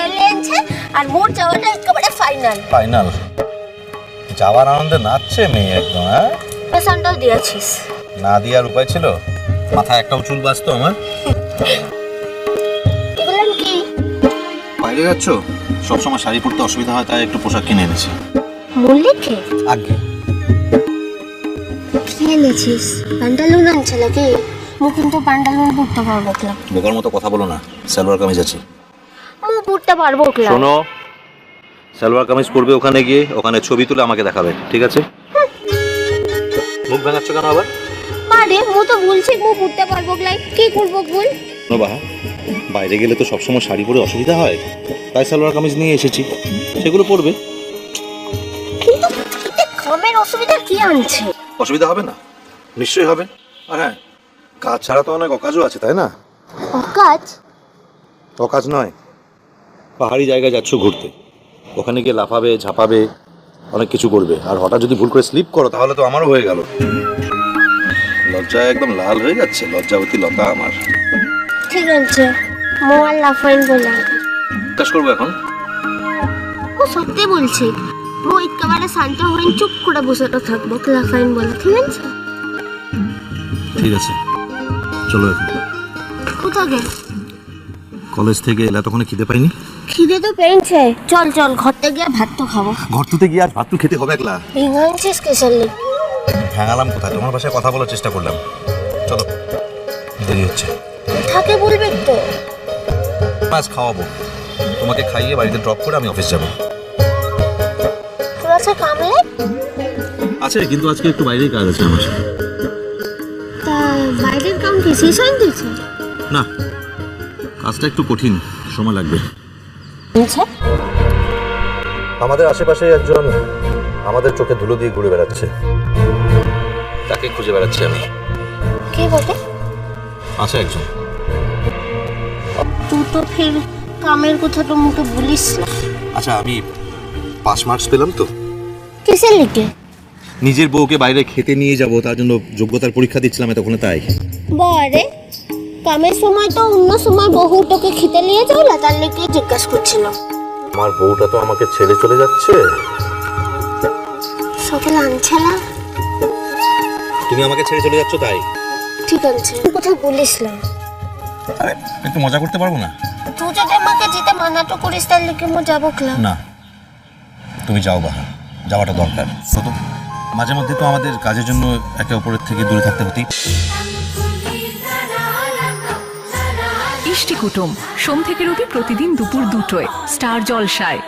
এনেছে আর মোর যাওয়াটা একেবারে ফাইনাল। ফাইনাল যাওয়ার আনন্দে নাচছে মেয়ে একদম। হ্যাঁ পেছনটাও দিয়েছিস, না দেওয়ার উপায় ছিল? মাথায় একটা চুল বাঁচতো আমার। এগুলো কি? বাইরে যাচ্ছ, সবসময় শাড়ি পরতে অসুবিধা হয়, তাই একটু পোশাক কিনে এনেছি। মল্লিকে আগে কি এনেছিস? প্যান্টালুন আনছে নাকি? মু কিন্তু প্যান্টালুন পরতে পারবো ক্লাব। বোকার মতো কথা বলো না, সালোয়ার কামিজ আছে। মু পরতে পারবো ক্লাব। শোনো, সালোয়ার কামিজ পরবে, ওখানে গিয়ে ওখানে ছবি তুলে আমাকে দেখাবে, ঠিক আছে? মুখ ভাঙাচ্ছ কেন আবার? আরে মু তো বলছি মু পরতে পারবো ক্লাব, কি করবো বল? নো বাহা, বাইরে গেলে তো সবসময় শাড়ি পরে অসুবিধা হয়, তাই সালোয়ার কামিজ নিয়ে এসেছি, সেগুলো পরবে। কিন্তু এতে কামের অসুবিধা কি আনছে? অসুবিধা হবে না? নিশ্চয়ই হবে। আর হ্যাঁ, কাজ ছাড়া তো অনেক অকাজও আছে, তাই না? অকাজ? অকাজ নয়, পাহাড়ি জায়গায় যাচ্ছ ঘুরতে, ওখানে গিয়ে লাফাবে, ঝাঁপাবে, অনেক কিছু করবে, আর হঠাৎ যদি ভুল করে স্লিপ করো তাহলে তো আমারও হয়ে গেল। লজ্জায় একদম লাল হয়ে যাচ্ছে লজ্জাবতী লতা আমার। ঠিক আছে, মু আর লাফাইন বললাম। কাজ করবো এখন। ও সত্যি বলছি, মু একেবারে শান্ত হয়ে চুপ করে বসে থাকবো, লাফাইন বলে, ঠিক আছে? ঠিক আছে, চলো এখন। কোথাকে? কলেজ থেকে এলে তখন খিদে পাইনি। খিদে তো পেয়েছে, চল চল ঘরতে গিয়ে ভাত তো খাবো। ঘর তুতে গিয়ে আর ভাত তো খেতে হবে একলা। ভেঙাচ্ছিস কিসের লি? ভাঙালাম কোথায়? তোমার বাসায় কথা বলার চেষ্টা করলাম। চলো, দেরি হচ্ছে। থাকে বলবি তো? মাছ খাওয়াবো, তোমাকে খাইয়ে বাড়িতে ড্রপ করে আমি অফিস যাবো। তোর আছে কামলে? আছে, কিন্তু আজকে একটু বাইরেই কাজ আছে আমার। তা বাইরের কাম কি শেষ হয়ে গেছে? না, কাজটা একটু কঠিন, সময় লাগবে। আচ্ছা, আমাদের আশেপাশে একজন আমাদের চোখে ধুলো দিয়ে ঘুরে বেড়াচ্ছে, তাকে খুঁজে বেড়াচ্ছি আমি। কে বটে? আছে একজন। তুই তো ফের কামের কথা তো মুখে বলিস না। আচ্ছা, আমি 5 মার্কস পেলাম তো। কিসের লিখে? নিজের বউকে বাইরে খেতে নিয়ে যাব, তার জন্য যোগ্যতার পরীক্ষা দিচ্ছিলাম তখন, তাই। বরে কামের সময় তো অন্য সময় বহু তোকে খেতে নিয়ে যাও না, তার লিখে জিজ্ঞাসা করছিল। আমার বউটা তো আমাকে ছেড়ে চলে যাচ্ছে। সকালে আনছে না? তুমি আমাকে ছেড়ে চলে যাচ্ছ তাই? ঠিক আছে, কথা বলিস না। আরে একটু মজা করতে পারবো না? তুই যদি আমাকে যেতে মানা তো করিস, তার লিখে মো যাবো ক্লাব। না, তুমি যাও বাহা, যাওয়াটা দরকার। তো মাঝে মধ্যে তো আমাদের কাজের জন্য একে অপরের থেকে দূরে থাকতে হতেই। ইষ্টি কুটুম সোম থেকে রবি প্রতিদিন দুপুর 2টায় স্টার জলসায়।